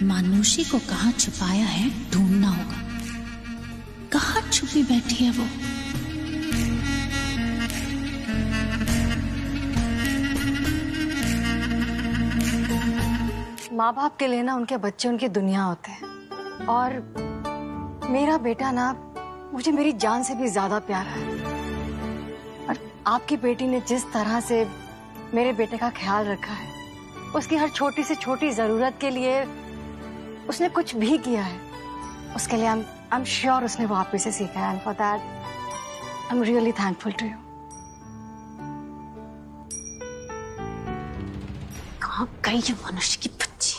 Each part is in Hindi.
मानुषी को कहाँ छुपाया है ढूंढना होगा। कहाँ छुपी बैठी है वो? माँ बाप के लिए ना उनके बच्चे उनकी दुनिया होते हैं, और मेरा बेटा ना मुझे मेरी जान से भी ज्यादा प्यारा है। और आपकी बेटी ने जिस तरह से मेरे बेटे का ख्याल रखा है, उसकी हर छोटी से छोटी जरूरत के लिए उसने कुछ भी किया है, उसके लिए आई एम श्योर उसने वो आप ही से सीखा है, and for that I am really thankful to you. कहाँ गई ये मनुष्य की बच्ची?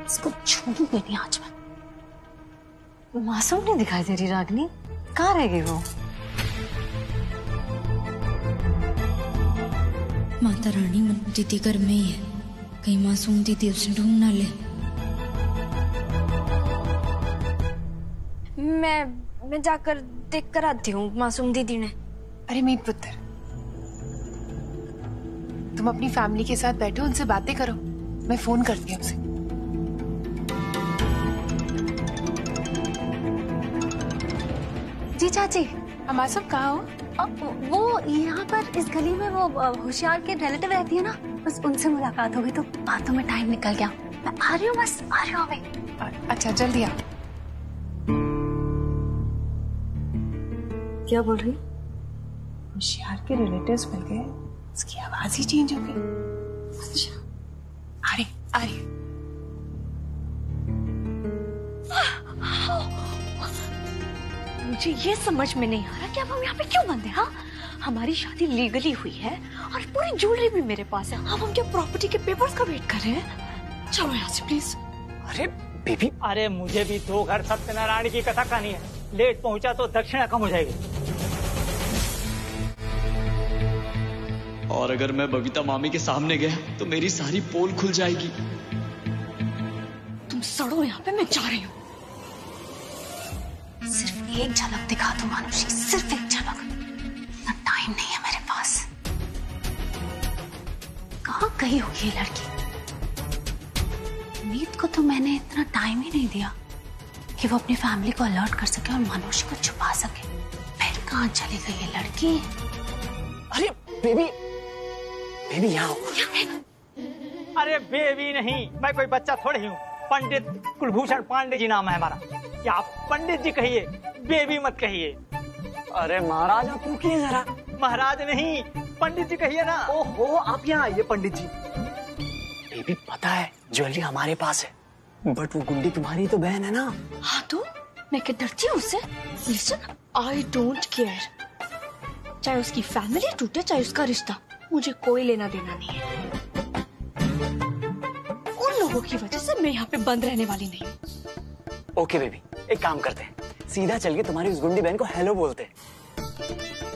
इसको छूऊंगी नहीं आज मैं। मासूम नहीं दिखाई दे रही रागिनी, कहाँ रह गई वो? माता रानी मनु दीदी घर में ही है, कहीं मासूम दीदी उसे ढूंढ ना ले। मैं जाकर देख कर आती हूँ मासूम दीदी ने। अरे मेरे पुत्र, तुम अपनी फैमिली के साथ बैठो, उनसे बातें करो, मैं फोन करती हूँ उसे। जी चाची। मासूम कहाँ हो? वो यहाँ पर इस गली में वो होशियार के रिलेटिव रहती है ना, बस उनसे मुलाकात हो गई तो बातों में टाइम निकल गया। मैं आ रही हूँ, बस आ रही हूँ अभी। अच्छा जल्दी आओ। क्या बोल रही? होशियार के रिलेटिव्स मिल गए, उसकी आवाज ही चेंज हो गई। अच्छा आ रही। मुझे ये समझ में नहीं आ रहा कि अब हम यहाँ पे क्यों बंद हैं? हाँ, हमारी शादी लीगली हुई है और पूरी ज्वेलरी भी मेरे पास है। अब हम क्या प्रॉपर्टी के पेपर्स का वेट कर रहे हैं? चलो यहाँ से प्लीज। अरे बेबी, अरे मुझे भी दो घर सत्यनारायण की कथा कहानी है। लेट पहुंचा तो दक्षिणा कम हो जाएगी। और अगर मैं बबीता मामी के सामने गया तो मेरी सारी पोल खुल जाएगी। तुम सड़ो यहाँ पे, मैं जा रही हूँ। सिर्फ एक झलक दिखा दो मानुषी, सिर्फ एक झलक। ना टाइम नहीं है मेरे पास। कहाँ गई होगी ये लड़की? मीत को तो मैंने इतना टाइम ही नहीं दिया कि वो अपनी फैमिली को अलर्ट कर सके और मानुषी को छुपा सके। फिर कहाँ चली गई ये लड़की? अरे बेबी, बेबी यहाँ हो। अरे बेबी नहीं, मैं कोई बच्चा थोड़ी हूँ। पंडित कुलभूषण पांडे जी नाम है हमारा। क्या आप पंडित जी कहिए, बेबी मत कहिए। अरे महाराज आप रुकिए जरा। महाराज नहीं, पंडित जी कहिए ना। ओहो, आप यहाँ आइए पंडित जी। बेबी पता है ज्वेलरी हमारे पास है, बट वो गुंडी तुम्हारी तो बहन है ना। हाँ तो मैं क्या डरती हूँ उससे? Listen, I don't care. चाहे उसकी फैमिली टूटे, चाहे उसका रिश्ता, मुझे कोई लेना देना नहीं है। उन लोगों की वजह से मैं यहाँ पे बंद रहने वाली नहीं। ओके बेबी, एक काम करते हैं, सीधा चल के तुम्हारी उस गुंडी बहन को हेलो बोलते हैं।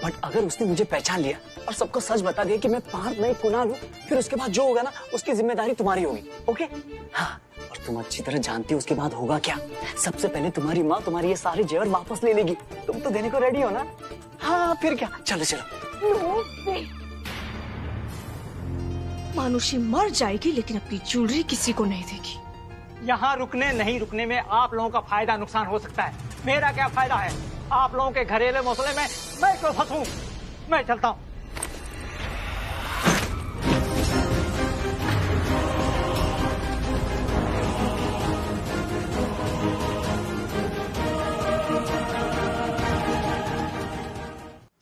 बट अगर उसने मुझे पहचान लिया और सबको सच बता दिया कि मैं पार्थ नहीं कुणाल हूँ, फिर उसके बाद जो होगा ना, उसकी जिम्मेदारी तुम्हारी होगी। ओके? हाँ, और तुम अच्छी तरह जानती हो उसके बाद होगा क्या। सबसे पहले तुम्हारी माँ तुम्हारी ये सारे जेवर वापस ले लेगी। तुम तो देने को रेडी हो ना? हाँ फिर क्या, चलो चलो। मानुषी मर जाएगी लेकिन अपनी ज्वेलरी किसी को नहीं देगी। यहाँ रुकने नहीं रुकने में आप लोगों का फायदा नुकसान हो सकता है। मेरा क्या फायदा है? आप लोगों के घरेलू मसले में मैं क्यों फंसूं? मैं चलता हूँ।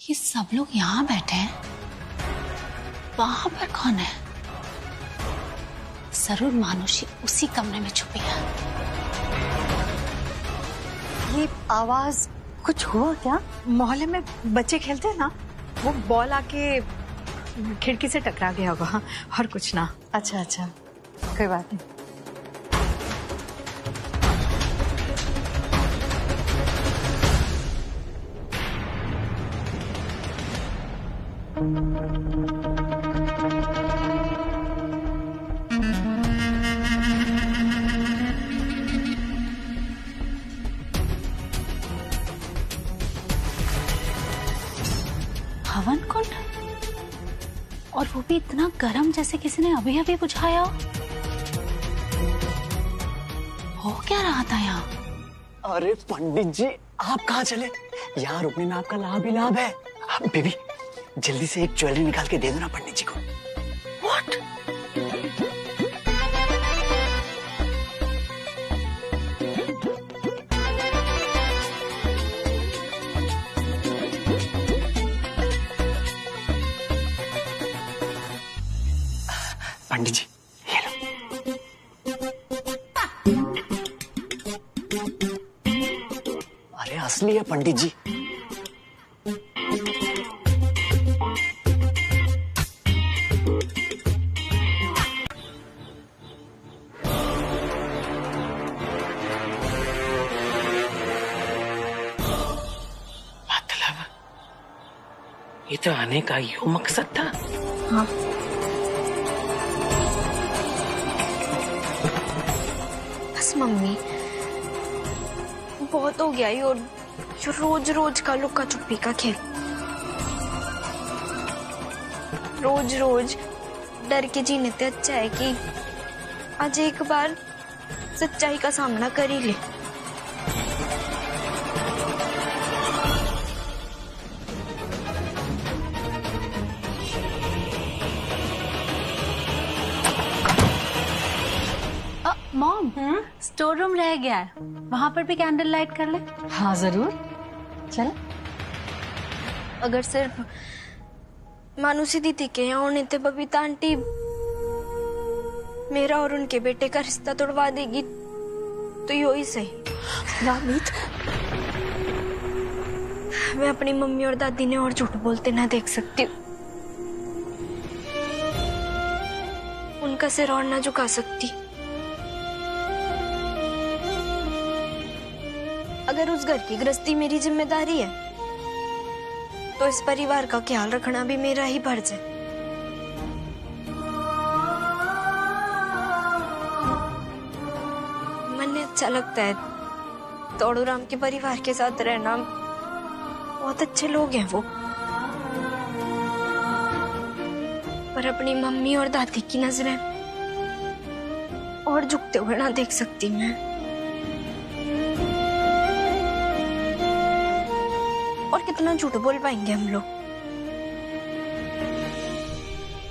ये सब लोग यहाँ बैठे हैं, वहां पर कौन है? जरूर मानुषी उसी कमरे में छुपी है। ये आवाज, कुछ हुआ क्या? मोहल्ले में बच्चे खेलते हैं ना, वो बॉल आके खिड़की से टकरा गया होगा और कुछ ना। अच्छा अच्छा, कोई बात नहीं। हवन कुंड, और वो भी इतना गर्म जैसे किसी ने अभी अभी बुझाया हो। हो क्या रहा था यहाँ? अरे पंडित जी, आप कहाँ चले? यहाँ रुकने में आपका लाभ ही लाभ है। बेबी, जल्दी से एक ज्वेलरी निकाल के दे दो ना पंडित जी को। What? पंडित जी, ये लो। अरे असली है पंडित जी। मतलब ये तो आने का यूं मकसद था। हाँ, बस मम्मी, बहुत हो गया ये और जो रोज रोज का लुक्का छुपी का खेल। रोज रोज डर के जीने से अच्छा है कि आज एक बार सच्चाई का सामना कर ही ले। मॉम, स्टोर रूम रह गया है, वहां पर भी कैंडल लाइट कर ले। हाँ जरूर, चल। अगर सिर्फ मानुसी दीदी के यहाँ होने थे बबीता आंटी मेरा और उनके बेटे का रिश्ता तोड़वा देगी तो यो ही सही। नामीत, मैं अपनी मम्मी और दादी ने और झूठ बोलते ना देख सकती हूँ, उनका सिर और ना झुका सकती। अगर उस घर की गृहस्थी मेरी जिम्मेदारी है तो इस परिवार का ख्याल रखना भी मेरा ही फर्ज है। मन अच्छा लगता है, तोड़ूराम के परिवार के साथ रहना, बहुत अच्छे लोग हैं वो, पर अपनी मम्मी और दादी की नजरें और झुकते हुए ना देख सकती मैं। और कितना झूठ बोल पाएंगे हम लोग?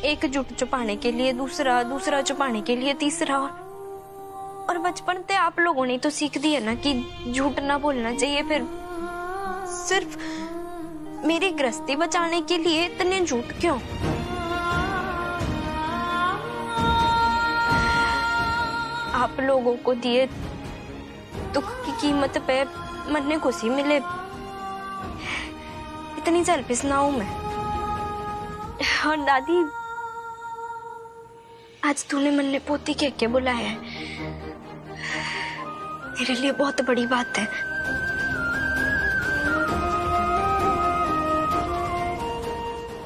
एक झूठ छुपाने के लिए दूसरा, दूसरा छुपाने के लिए तीसरा। और बचपन से आप लोगों ने तो सीख दिया ना कि झूठ ना बोलना चाहिए, फिर सिर्फ मेरी गृहस्थी बचाने के लिए इतने झूठ क्यों? आप लोगों को दिए दुख की कीमत पे मन ने खुशी मिले, इतनी सेल्फिश ना हूं मैं। और दादी, आज तूने मन ने पोती कह के बुलाया है, मेरे लिए बहुत बड़ी बात है।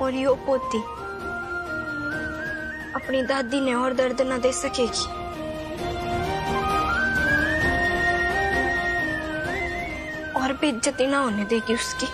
और यो पोती अपनी दादी ने और दर्द न दे सकेगी। और बेइज्जती ना होने देगी उसकी।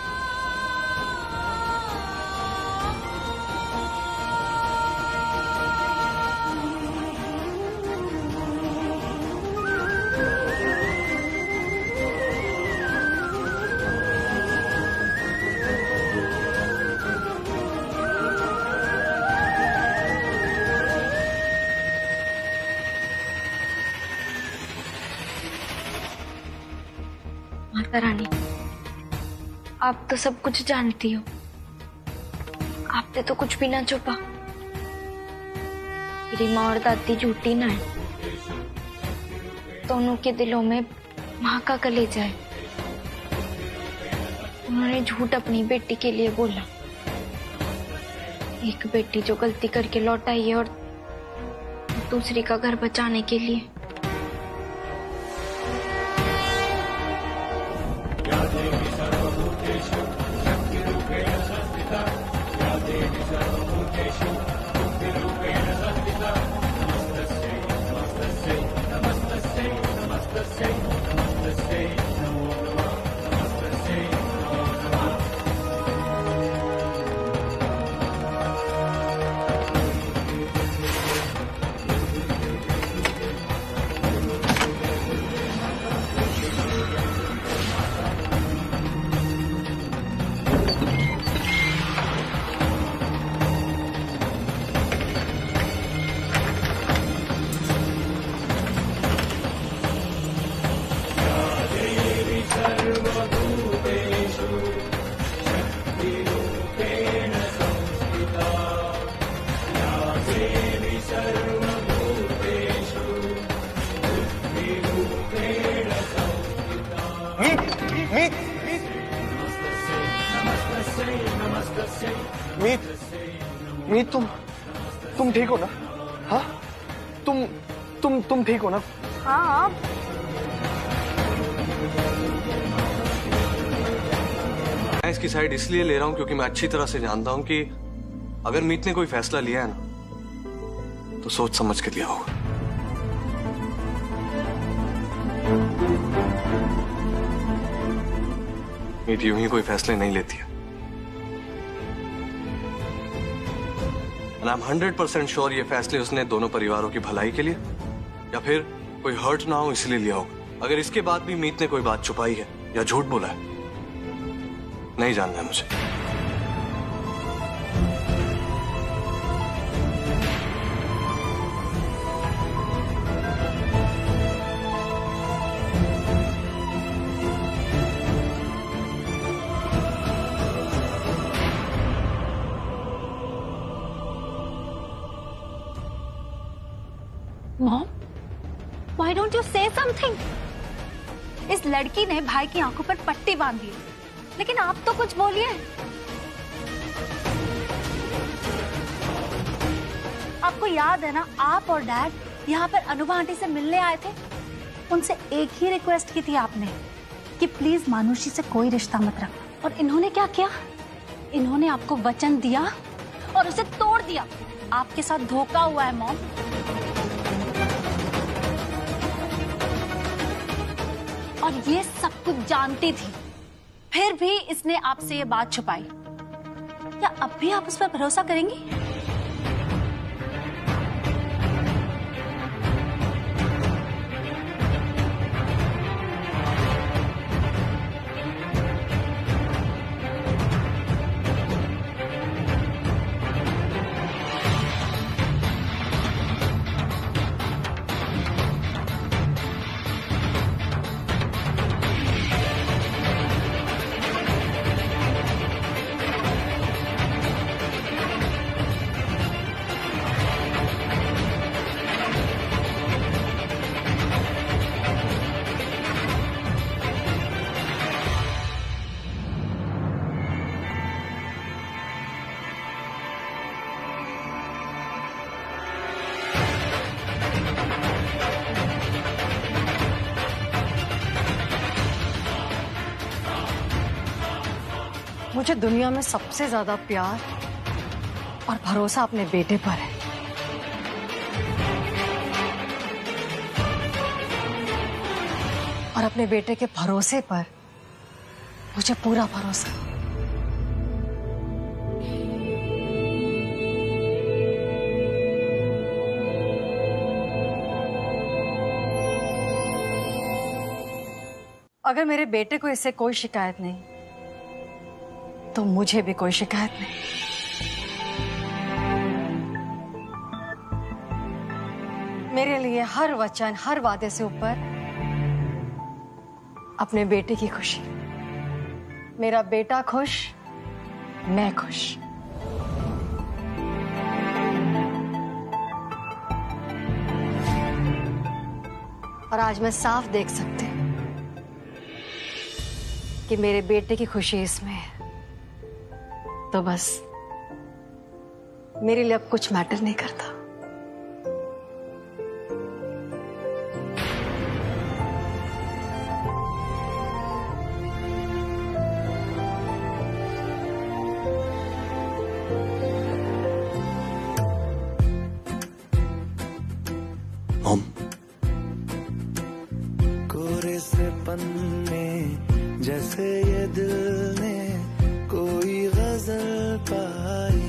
माता रानी, आप तो सब कुछ जानती हो, आपने तो कुछ भी ना छुपा। मेरी माँ और दादी झूठी ना है, दोनों के दिलों में माँ का कलेजा है। उन्होंने झूठ अपनी बेटी के लिए बोला, एक बेटी जो गलती करके लौट आई है और दूसरी का घर बचाने के लिए। मीत तुम ठीक हो ना? हाँ, तुम ठीक हो ना? हाँ। मैं इसकी साइड इसलिए ले रहा हूं क्योंकि मैं अच्छी तरह से जानता हूं कि अगर मीत ने कोई फैसला लिया है ना तो सोच समझ के लिया होगा। मीत यूं ही कोई फैसले नहीं लेती है। And I'm 100% श्योर ये फैसले उसने दोनों परिवारों की भलाई के लिए या फिर कोई हर्ट ना हो इसलिए लिया होगा। अगर इसके बाद भी मीत ने कोई बात छुपाई है या झूठ बोला है, नहीं जानना है मुझे। Mom, why don't you say something? इस लड़की ने भाई की आंखों पर पट्टी बांध दी, लेकिन आप तो कुछ बोलिए। आपको याद है ना, आप और डैड यहाँ पर अनुभा आंटी से मिलने आए थे। उनसे एक ही रिक्वेस्ट की थी आपने कि प्लीज मानुषी से कोई रिश्ता मत रखना, और इन्होंने क्या किया? इन्होंने आपको वचन दिया और उसे तोड़ दिया। आपके साथ धोखा हुआ है मॉम। और ये सब कुछ जानती थी, फिर भी इसने आपसे ये बात छुपाई। क्या अब भी आप उस पर भरोसा करेंगी? मुझे दुनिया में सबसे ज्यादा प्यार और भरोसा अपने बेटे पर है। और अपने बेटे के भरोसे पर मुझे पूरा भरोसा। अगर मेरे बेटे को इससे कोई शिकायत नहीं तो मुझे भी कोई शिकायत नहीं। मेरे लिए हर वचन, हर वादे से ऊपर अपने बेटे की खुशी। मेरा बेटा खुश, मैं खुश। और आज मैं साफ देख सकती हूं कि मेरे बेटे की खुशी इसमें है, तो बस मेरे लिए अब कुछ मैटर नहीं करता। कोरे से पन्ने जैसे ये दिल ने कोई गजल पाई,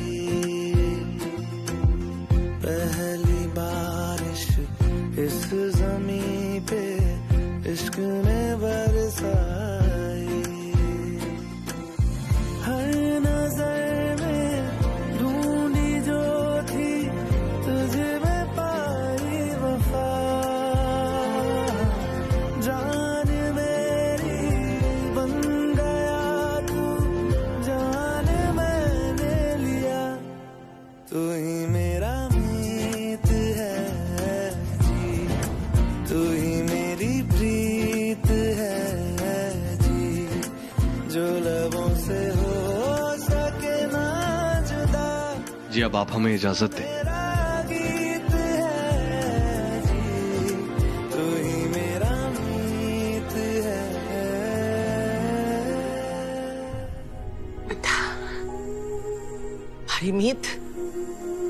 जी अब आप हमें इजाजत दें। हरी मीत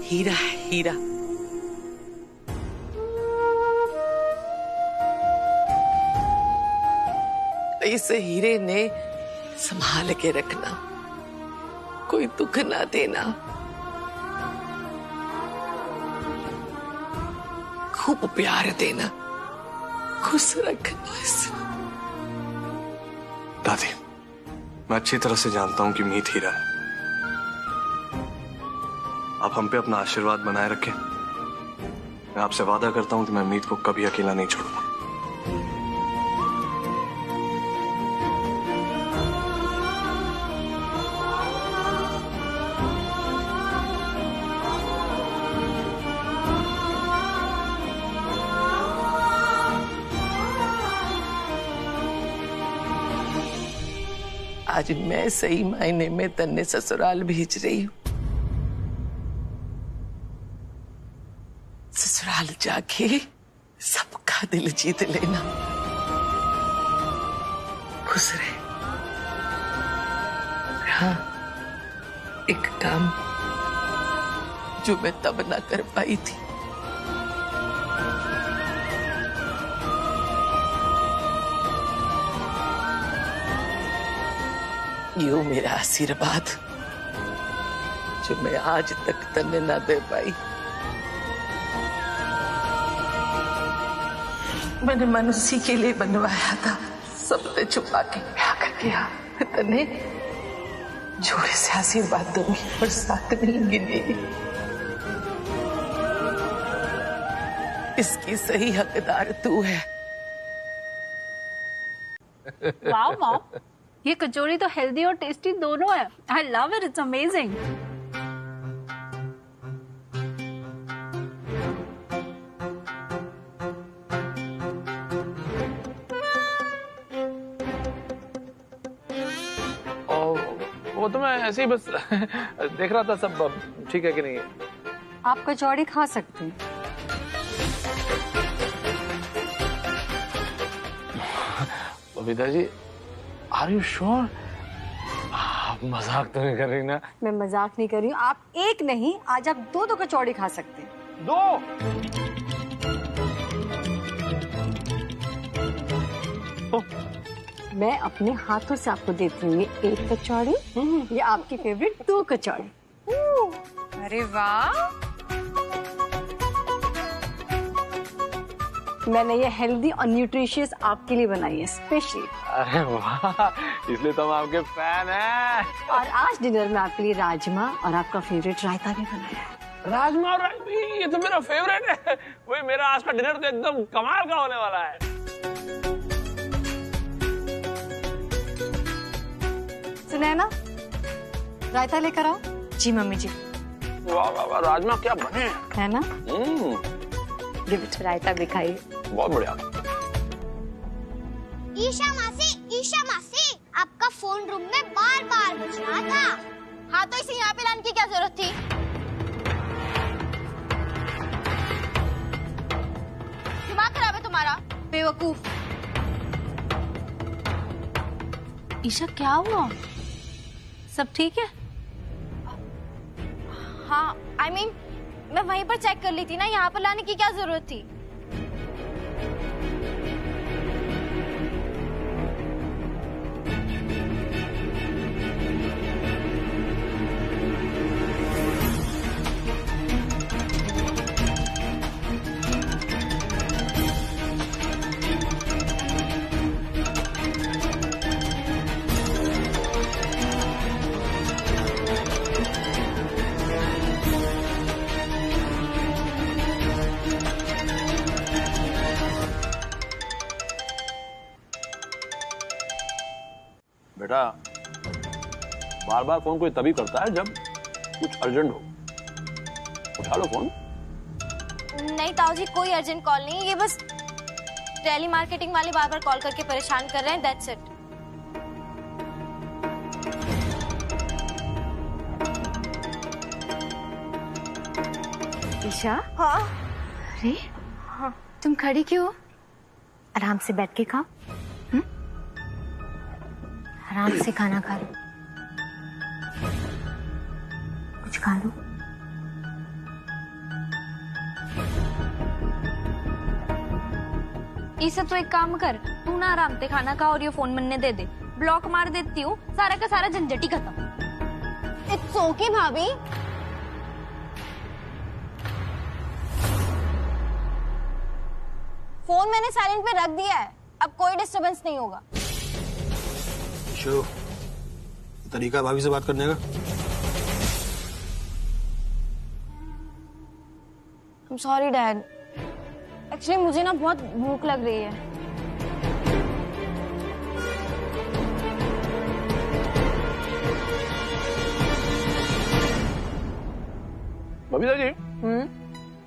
हीरा है, हीरा। इस हीरे ने संभाल के रखना, कोई दुख ना देना, खूब प्यार देना, खुश रखना इसे। दादी, मैं अच्छी तरह से जानता हूं कि मीत हीरा है। आप हम पे अपना आशीर्वाद बनाए रखें। मैं आपसे वादा करता हूं कि मैं मीत को कभी अकेला नहीं छोड़ूंगा। आज मैं सही मायने में तन्ने ससुराल भेज रही हूँ। ससुराल जाके सबका दिल जीत लेना, खुश रहे। हाँ, एक काम जो मैं तब ना कर पाई थी, यो मेरा आशीर्वाद जो मैं आज तक तन्ने ना दे पाई। मैंने मनुष्य के लिए बनवाया था, सबने छुपा के ब्याह कर दिया। तन्ने जोड़े से आशीर्वाद दूंगी और साथ नहीं गिनेगी। इसकी सही हकदार तू है। वाओ मॉम, ये कचौरी तो हेल्दी और टेस्टी दोनों है। I love it, it's amazing. वो तो मैं ऐसे ही बस देख रहा था सब ठीक है कि नहीं। आप कचौड़ी खा सकते हैं। Babita ji, are you sure? आप मजाक तो नहीं कर रही ना? मैं मजाक नहीं कर रही हूँ। आप एक नहीं, आज आप दो कचौड़ी खा सकते हैं। दो? मैं अपने हाथों से आपको देती हूँ ये एक कचौड़ी, ये आपकी फेवरेट दो कचौड़ी। अरे वाह, मैंने ये हेल्दी और न्यूट्रिशियस आपके लिए बनाई है स्पेशली। अरे वाह, इसलिए तो हम आपके फैन हैं। और आज डिनर में आपके लिए राजमा और आपका फेवरेट रायता भी बनाया है। राजमा और ये तो मेरा फेवरेट है। वही मेरा आज का डिनर तो एकदम कमाल का होने वाला है। सुनैना, रायता लेकर आओ। जी मम्मी जी। वाह वाह वाह, राजमा क्या बने है ना? रायता भी खाइए। बहुत बढ़िया। ईशा मासी, आपका फोन रूम में बार बार बज रहा था। हाँ, तो इसे यहाँ पे लाने की क्या जरूरत थी? दिमाग खराब है तुम्हारा, बेवकूफ। ईशा क्या हुआ? सब ठीक है? हाँ, I mean, मैं वहीं पर चेक कर ली थी ना, यहाँ पर लाने की क्या जरूरत थी? बेटा, बार बार फोन कोई तभी करता है जब कुछ अर्जेंट हो। उठा लो फोन। नहीं ताऊ जी, कोई अर्जेंट कॉल नहीं, ये बस टेली मार्केटिंग वाले बार बार कॉल करके परेशान कर रहे हैं, दैट्स इट। ईशा। हाँ। अरे हाँ, तुम खड़ी क्यों हो? आराम से बैठ के खाओ। आराम से खाना खा लो, कुछ खा लो। इसे तो एक काम कर, तू ना आराम से खाना खा और ये फोन मन्ने दे दे, ब्लॉक मार देती हूँ, सारा का सारा झंझट ही खत्म। इट्स ओके भाभी। फोन मैंने साइलेंट पे रख दिया है, अब कोई डिस्टरबेंस नहीं होगा। शो, तरीका भाभी से बात करने का? I'm sorry डैड, एक्चुअली मुझे ना बहुत भूख लग रही है। बबीता जी,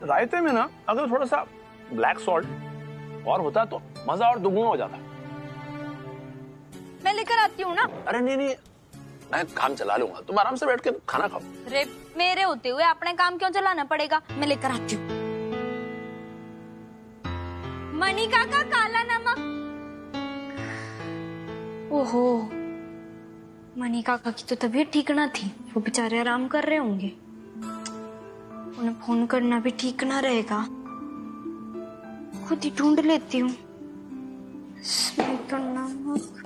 रायते में ना अगर थोड़ा सा ब्लैक सॉल्ट और होता तो मजा और दुगुना हो जाता। मैं लेकर आती हूँ ना। अरे नहीं, मैं काम चला लूंगा, तुम आराम से बैठ के खाना खाओ। रे मेरे होते हुए अपने काम क्यों चलाना पड़ेगा, मैं लेकर आती हूँ। मणि काका काला नमक। ओहो, मणि काका की तो तबीयत ठीक ना थी, वो बेचारे आराम कर रहे होंगे, उन्हें फोन करना भी ठीक ना रहेगा, खुद ही ढूंढ लेती हूँ। इसमें तो नमक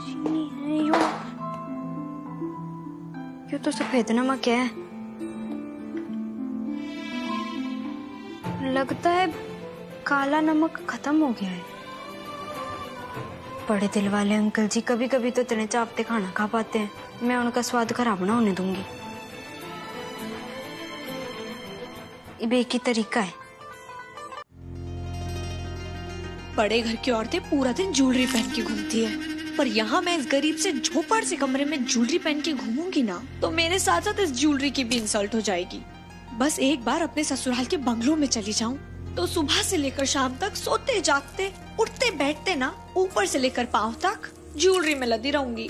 चीनी है, यो तो सफेद नमक है। लगता है काला नमक खत्म हो गया है। बड़े दिल वाले अंकल जी कभी कभी तो इतने चापते खाना खा पाते हैं, मैं उनका स्वाद खराब ना होने दूंगी। ये एक ही तरीका है। बड़े घर की औरतें पूरा दिन ज्वेलरी पहन के घूमती है, पर यहाँ मैं इस गरीब से झोपड़ से कमरे में ज्वेलरी पहन के घूमूंगी ना, तो मेरे साथ साथ इस ज्वेलरी की भी इंसल्ट हो जाएगी। बस एक बार अपने ससुराल के बंगलों में चली जाऊं, तो सुबह से लेकर शाम तक सोते जागते उठते बैठते ना, ऊपर से लेकर पांव तक ज्वेलरी में लदी रहूंगी।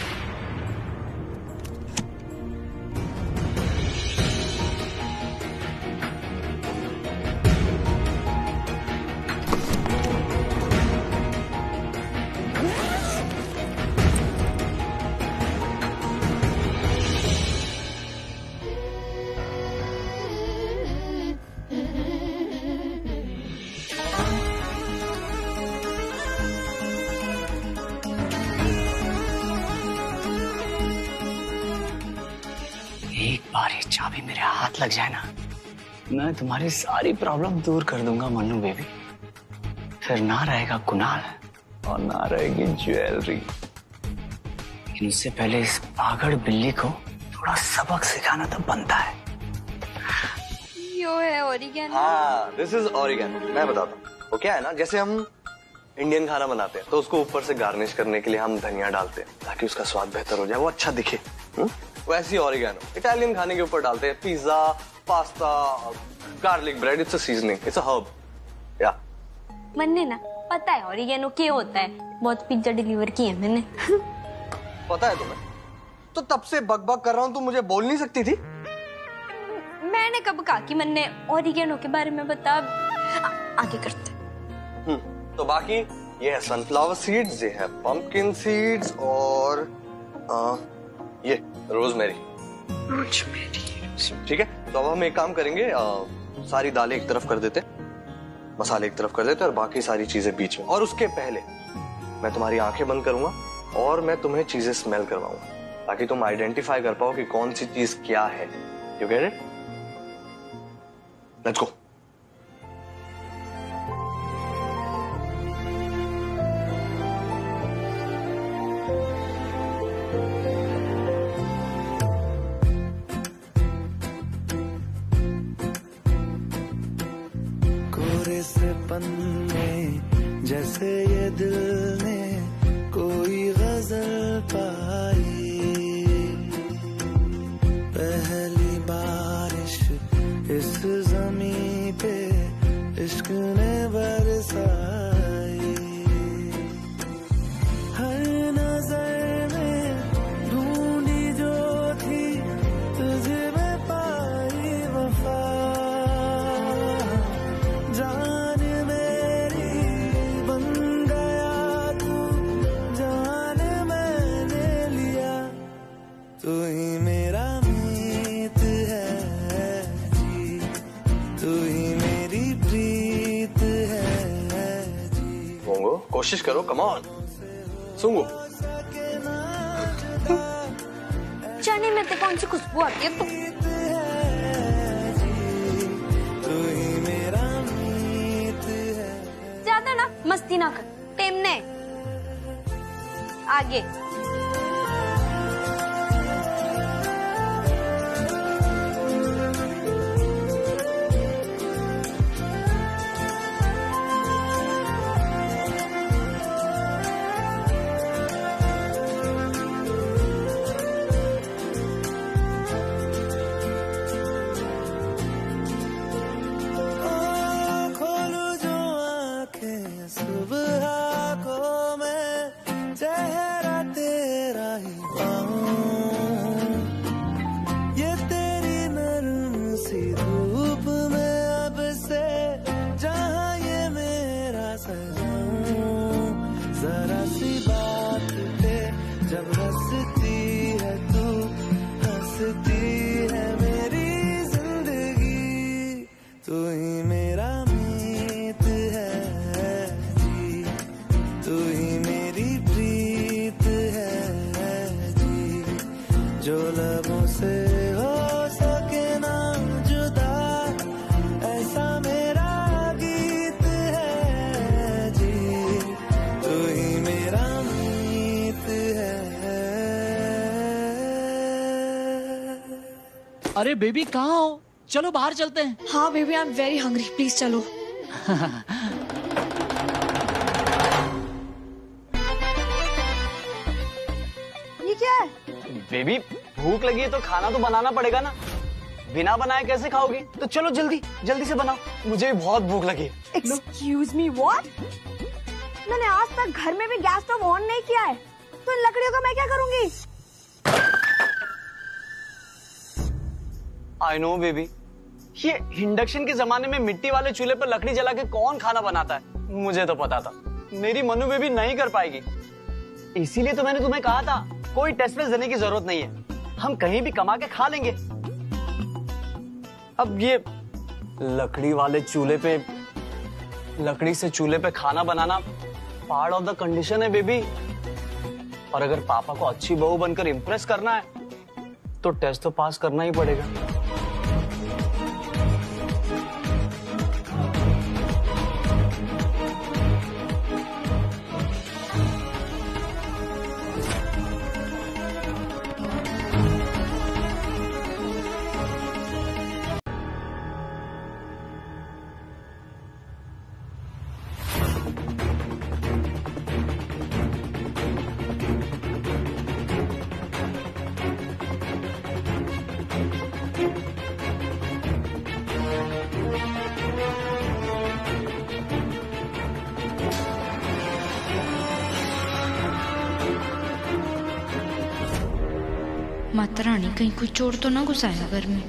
एक बार ये चाबी मेरे हाथ लग जाए ना, मैं तुम्हारी सारी प्रॉब्लम दूर कर दूंगा मन्नू बेबी। फिर ना रहेगा कुणाल और ना रहेगी ज्वेलरी। लेकिन उससे पहले इस पागल बिल्ली को थोड़ा सबक सिखाना तो बनता है। यो है ओरिगेनो। हाँ, दिस इज ओरिगेनो। मैं बताता हूँ, वो क्या है ना, जैसे हम इंडियन खाना बनाते हैं तो उसको ऊपर से गार्निश करने के लिए हम धनिया डालते हैं ताकि उसका स्वाद बेहतर हो जाए, वो अच्छा दिखे। वैसे ही ओरिगेनो इटालियन खाने के ऊपर डालते हैं, pizza, pasta, garlic bread, it's a seasoning, it's a herb. या मन्ने ना पता है ओरिगेनो क्या होता है, बहुत पिज्जा डिलीवर किए मैंने। पता है तुम्हें? तो तब से बकबक कर रहा हूँ, तुम मुझे बोल नहीं सकती थी? मैंने कब कहा कि मन्ने ओरिगेनो के बारे में बता। आगे करते। तो बाकी ये है सनफ्लावर सीड्स, ये है पंपकिन सीड्स और ये रोजमेरी। ठीक है, तो अब हम एक काम करेंगे, सारी दालें एक तरफ कर देते, मसाले एक तरफ कर देते और बाकी सारी चीजें बीच में। और उसके पहले मैं तुम्हारी आंखें बंद करूंगा और मैं तुम्हें चीजें स्मेल करवाऊंगा ताकि तुम आइडेंटिफाई कर पाओ कि कौन सी चीज क्या है। You get it? Let's go. से पन्ने जैसे ये दिल ने कोई गजल पाई, पहली बारिश इस ज़मीं पे इश्क ने बरसाई, हर नजर में ढूंढी जो थी तुझे में पाई वफा। कोशिश करो, कम ऑन सुंगो। चने में तो कौन सी खुशबू आती है? ज्यादा ना मस्ती ना कर, टेमने आगे। अरे बेबी कहाँ हो? चलो बाहर चलते हैं। हाँ baby, I am very hungry, please चलो। ये क्या है? बेबी भूख लगी है तो खाना तो बनाना पड़ेगा ना, बिना बनाए कैसे खाओगी? तो चलो जल्दी जल्दी से बनाओ, मुझे भी बहुत भूख लगी है। Excuse me, what? मैंने आज तक घर में भी गैस स्टोव ऑन नहीं किया है, तो इन लकड़ियों का मैं क्या करूंगी? आई नो बेबी, ये इंडक्शन के जमाने में मिट्टी वाले चूल्हे पर लकड़ी जला के कौन खाना बनाता है? मुझे तो पता था मेरी मनु बेबी नहीं कर पाएगी, इसीलिए तो मैंने तुम्हें कहा था कोई टेस्ट में देने की जरूरत नहीं है, हम कहीं भी कमा के खा लेंगे। अब ये लकड़ी वाले चूल्हे पे, लकड़ी से चूल्हे पे खाना बनाना पार्ट ऑफ द कंडीशन है बेबी, और अगर पापा को अच्छी बहू बनकर इम्प्रेस करना है तो टेस्ट तो पास करना ही पड़ेगा। माता रानी कहीं कोई चोर तो ना घुसाया घर में।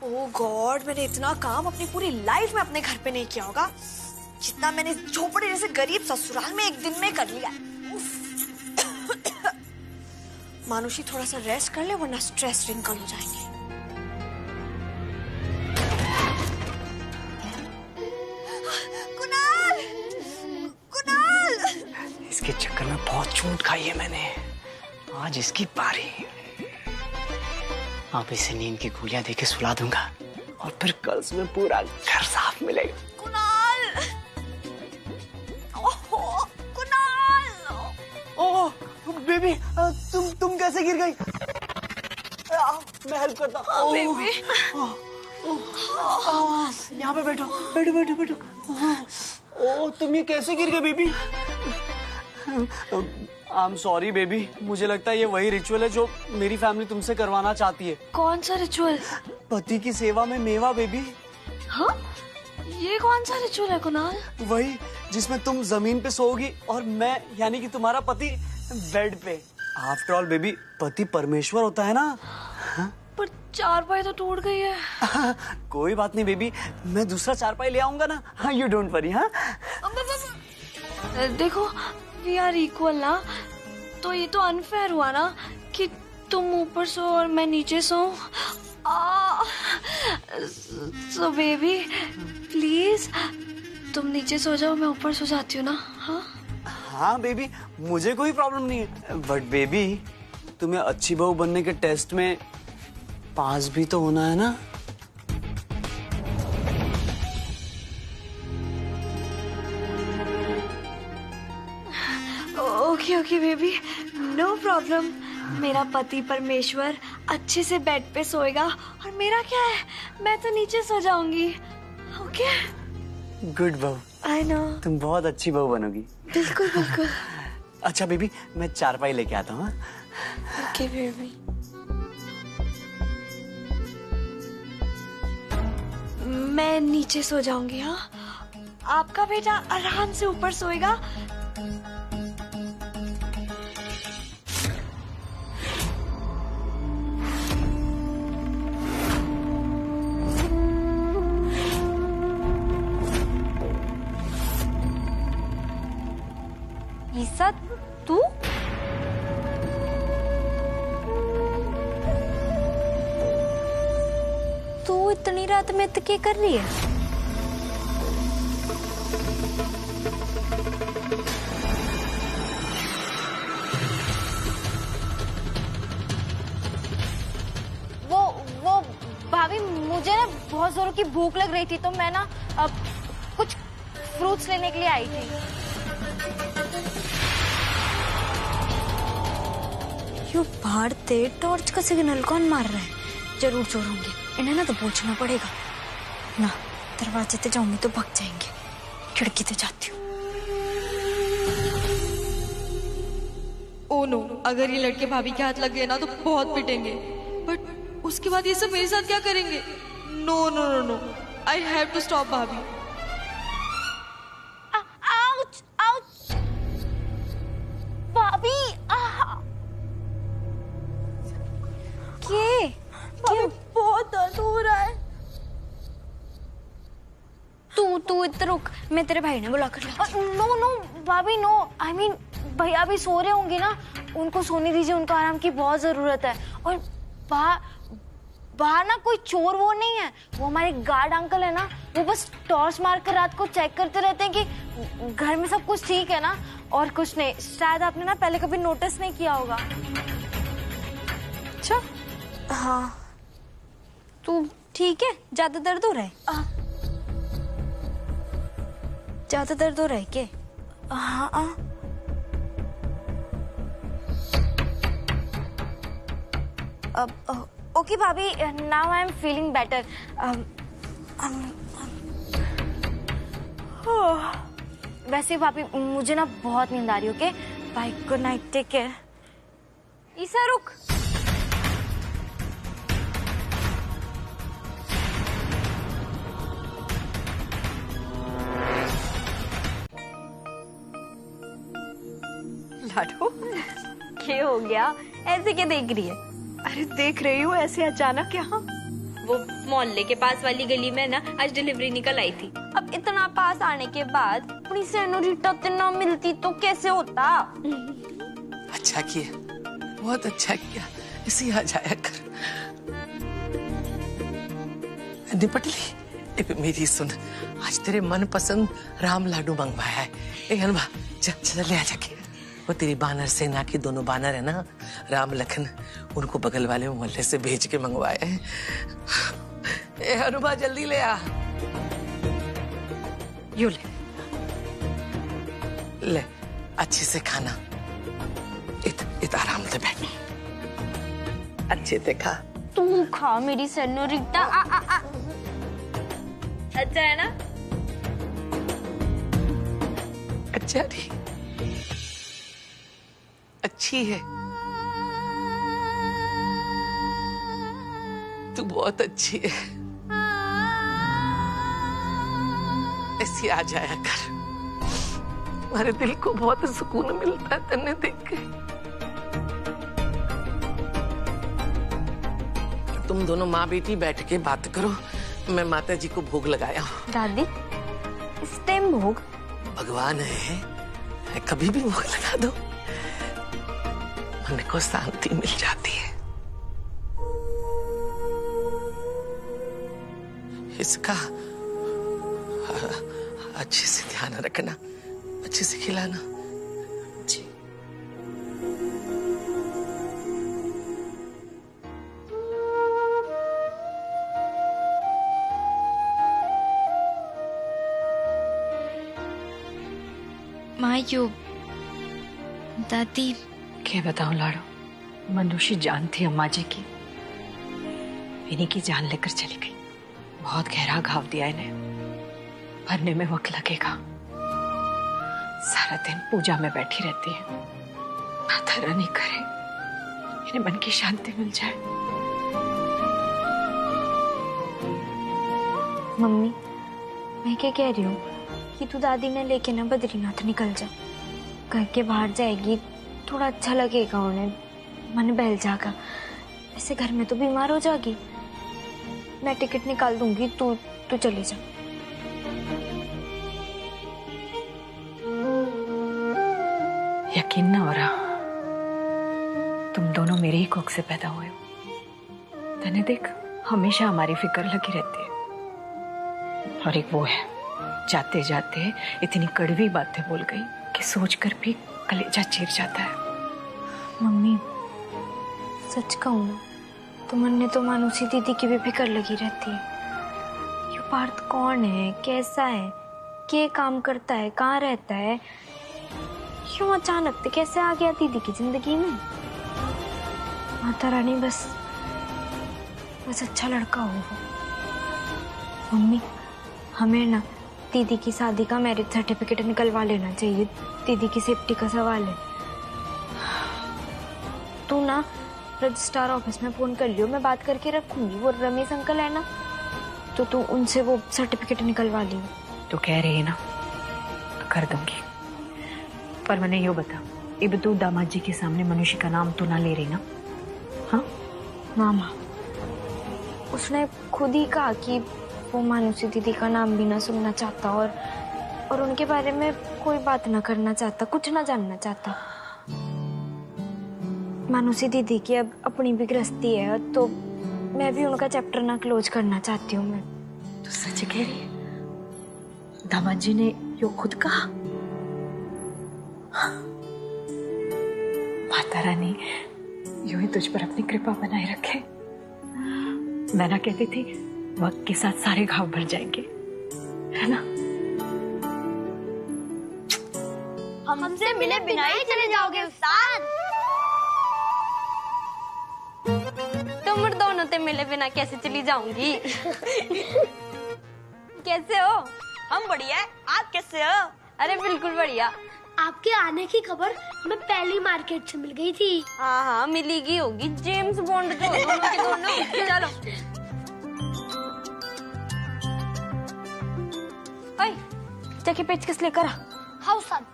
ओह गॉड, मैंने इतना काम अपनी पूरी लाइफ में अपने घर पे नहीं किया होगा जितना मैंने इस झोपड़ी जैसे गरीब ससुराल में एक दिन में कर लिया। मानुषी थोड़ा सा रेस्ट कर ले वरना स्ट्रेस रिंकल हो जाएंगे। कुणाल! कुणाल! इसके चक्कर में बहुत चोट खाई है मैंने, आज इसकी बारी। आप इसे नींद की गोलियां देके सुला दूंगा और फिर कल सुबह पूरा घर साफ मिलेगा। कुणाल, ओहो कुणाल। ओह बेबी, तुम कैसे गिर गई? मैं हेल्प करता हूँ। बेबी, यहाँ पे बैठो बैठो बैठो बैठो। ओह तुम ये कैसे गिर गए baby? I am sorry baby, मुझे लगता है ये वही रिचुअल है जो मेरी फैमिली तुमसे करवाना चाहती है। कौन सा रिचुअल? पति की सेवा में मेवा बेबी। हाँ? ये कौन सा रिचुअल है कुणाल? वही जिसमें तुम जमीन पे सोओगी और मैं यानी कि तुम्हारा पति बेड पे। आफ्टर ऑल बेबी, पति परमेश्वर होता है ना। पर चारपाई तो टूट गई है। कोई बात नहीं बेबी, मैं दूसरा चारपाई ले आऊंगा ना। हाँ यू डोंट वरी। हाँ देखो, वी आर इक्वल ना, तो ये तो अनफेयर हुआ ना कि तुम ऊपर सो और मैं नीचे सो। सो बेबी प्लीज तुम नीचे सो जाओ, मैं ऊपर सो जाती हूँ ना। हाँ हाँ बेबी, मुझे कोई प्रॉब्लम नहीं है। बट बेबी, तुम्हें अच्छी बहू बनने के टेस्ट में पास भी तो होना है ना। Okay okay baby, no problem. मेरा पति परमेश्वर अच्छे से बेड पे सोएगा और मेरा क्या है, मैं तो नीचे सो जाऊंगी। ओके गुड बहू। आई नो, तुम बहुत अच्छी बहू बनोगी। बिल्कुल बिल्कुल। अच्छा बेबी, मैं चारपाई लेके आता हूँ। Okay baby. मैं नीचे सो जाऊंगी। हाँ, आपका बेटा आराम से ऊपर सोएगा। ईसा, तू? तू इतनी रात में क्या कर रही है? वो भाभी, मुझे ना बहुत जोरों की भूख लग रही थी, तो मैं ना अब कुछ फ्रूट्स लेने के लिए आई थी। यो भारते टॉर्च का सिग्नल कौन मार रहा है? जरूर चोर होंगे, इन्हें ना तो पूछना पड़ेगा ना। दरवाजे पे जाऊंगी तो भाग जाएंगे, खिड़की पे जाती हूँ। ओ नो, अगर ये लड़के भाभी के हाथ लग गए ना तो बहुत पिटेंगे। बट उसके बाद ये सब मेरे साथ क्या करेंगे? No no no no, I have to stop भाभी। आउच आउच भाभी। क्या बहुत दर्द हो रहा है। तू इधर रुक, मैं तेरे भाई ने बुला कर लाती हूँ। नो नो भाभी, नो। आई मीन भैया भी सो रहे होंगे ना, उनको सोने दीजिए, उनको आराम की बहुत जरूरत है। और बाहर ना कोई चोर वो नहीं है, वो हमारे गार्ड अंकल है ना, वो बस टॉर्च मार कर रात को चेक करते रहते हैं कि घर में सब कुछ ठीक है ना, और कुछ नहीं। शायद आपने ना पहले कभी नोटिस नहीं किया होगा। अच्छा हाँ, तू ठीक है? ज्यादा दर्द हो रहा है? ज्यादा दर्द हो रहा है क्या? हाँ ओके भाभी, now I am feeling better. वैसे भाभी मुझे ना बहुत नींद आ रही है। Okay bye, good night, take care. Isa रुक। लाडो, क्या हो गया? ऐसे क्या देख रही है? अरे देख रही हूँ ऐसे अचानक यहाँ। वो मोहल्ले के पास वाली गली में ना आज डिलीवरी निकल आई थी। अब इतना पास आने के बाद अपनी सेनोरिटा ना मिलती तो कैसे होता? अच्छा किया, बहुत अच्छा किया, इसी आ जाया कर। निपट ली। मेरी सुन, आज तेरे मनपसंद राम लाडू मंगवाया है। ए हलवा, चल ले आ जाके। वो तेरी बानर सेना के दोनों बानर है ना, राम लखन, उनको बगल वाले मोहल्ले से भेज के मंगवाए हैं। ए हनुमा जल्दी ले आ। यू ले अच्छे से खाना। इत आराम से बैठ, अच्छे से खा। तू खा मेरी सेनोरिटा। अच्छा है ना? अच्छा नहीं, अच्छी है, तू बहुत अच्छी है। ऐसी आ जाया कर, हमारे दिल को बहुत सुकून मिलता है तेने देख के। तुम दोनों माँ बेटी बैठ के बात करो, मैं माता जी को भोग लगाया हूँ। दादी, इस टाइम भोग? भगवान है, कभी भी भोग लगा दो, मन को शांति मिल जाती है। इसका अच्छे से ध्यान रखना, अच्छे से खिलाना। जी। मायू, दादी। क्या बताऊं लाडो, मनुष्य जान थी अम्मा जी की, इन्हीं की जान लेकर चली गई। बहुत गहरा घाव दिया इन्हें, भरने में वक्त लगेगा। सारा दिन पूजा में बैठी रहती है। माता रानी करे इन्हें मन की शांति मिल जाए। मम्मी, मैं क्या कह रही हूँ कि तू दादी ने लेके ना बद्रीनाथ निकल जा। घर के बाहर जाएगी, थोड़ा अच्छा लगेगा उन्हें, मन बहल जाएगा। ऐसे घर में तो बीमार हो जाएगी। मैं टिकट निकाल दूंगी, तू चले जा। यकीन ना हो रहा, तुम दोनों मेरे ही कोख से पैदा हुए हो। तने देख, हमेशा हमारी फिक्र लगी रहती है। और एक वो है, जाते जाते इतनी कड़वी बातें बोल गई कि सोचकर भी कलेजा चीर जाता है। मम्मी, सच कहूँ ना, तुमने तो मानुसी दीदी की भी फिक्र लगी रहती है। ये पार्थ कौन है, कैसा है, क्या काम करता है, कहाँ रहता है, क्यों अचानक से कैसे आ गया दीदी की जिंदगी में। माता रानी बस अच्छा लड़का हो वो। मम्मी, हमें ना दीदी की शादी का मैरिज सर्टिफिकेट निकलवा लेना चाहिए। दीदी की सेफ्टी का सवाल है। तू ना रजिस्ट्रार ऑफिस में फोन कर लियो, मैं बात करके रखूंगी। वो रमेश अंकल है ना, तो तू उनसे वो सर्टिफिकेट निकलवा लियो। तो कह रही है ना, कर दूंगी। पर मैंने यो बता, अब तू दामाद जी के सामने मनुष्य का नाम तो ना ले रही ना? हाँ ना माँ, उसने खुद ही कहा कि वो मानुसी दीदी का नाम भी ना सुनना चाहता और उनके बारे में कोई बात ना करना चाहता, कुछ ना जानना चाहता। मानुसी दीदी की अब अपनी भी गृहस्थी है, तो मैं भी उनका चैप्टर ना क्लोज करना चाहती हूँ। मैं तो सच कह रही है, दामाद जी ने यो खुद कहा? माता रानी यूं ही तुझ पर अपनी कृपा बनाए रखे। मैं ना कहती थी, वक्त के साथ सारे घाव भर जाएंगे, है ना? हमसे मिले बिना ही चले जाओगे उस्ताद? तुम दोनों से मिले बिना कैसे चली जाऊंगी? कैसे हो? हम बढ़िया है, आप कैसे हो? अरे बिल्कुल बढ़िया। आपके आने की खबर मैं पहली मार्केट से मिल गई थी। हाँ, मिलेगी होगी। जेम्स बॉन्ड जो दोनों के दोनों। चलो ओए, जाके पेचकस लेकर आ। हाँ उस्ताद।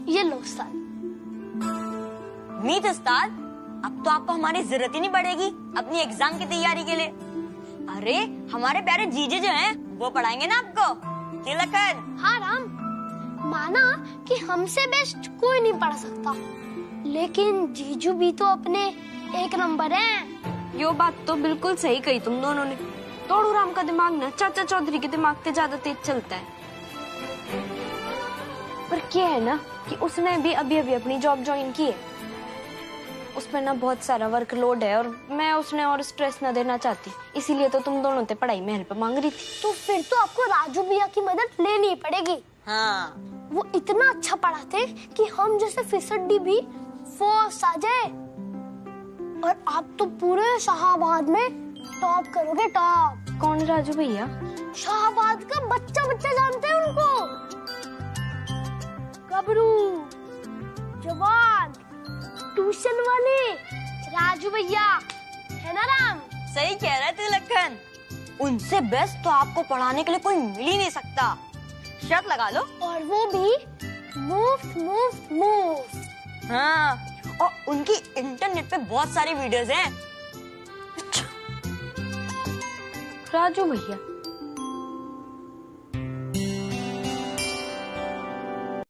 ये लो उस्ताद। मीत उस्ताद, अब तो आपको हमारी जरूरत ही नहीं पड़ेगी अपनी एग्जाम की तैयारी के लिए। अरे हमारे प्यारे जीजे जो हैं, वो पढ़ाएंगे ना आपको। तिलकन। हाँ राम, माना कि हमसे बेस्ट कोई नहीं पढ़ सकता, लेकिन जीजू भी तो अपने एक नंबर हैं। यो बात तो बिल्कुल सही कही तुम दोनों ने। तोड़ू राम का दिमाग ना चाचा चौधरी के दिमाग से ज्यादा तेज चलता है। पर क्या है ना कि उसने भी अभी अभी अपनी जॉब ज्वाइन की है, उस पर ना बहुत सारा वर्कलोड है और मैं उसने और स्ट्रेस ना देना चाहती, इसीलिए तो तुम दोनों से पढ़ाई में हेल्प मांग रही थी। तो फिर तो आपको राजू भैया की मदद लेनी पड़ेगी। हाँ, वो इतना अच्छा पढ़ाते कि हम जैसे फिसड्डी भी फर्स्ट आ जाए। और आप तो पूरे शाहाबाद में टॉप करोगे, टॉप। कौन राजू भैया? शाहाबाद का बच्चा बच्चा जानते हैं उनको। गबरू, जवान, ट्यूशन वाले राजू भैया, है ना राम? सही कह रहे थे लखन, उनसे बेस्ट तो आपको पढ़ाने के लिए कोई मिल ही नहीं सकता। शर्त लगा लो। और वो भी मुफ्त। हाँ, और उनकी इंटरनेट पे बहुत सारी वीडियोस हैं। राजू भैया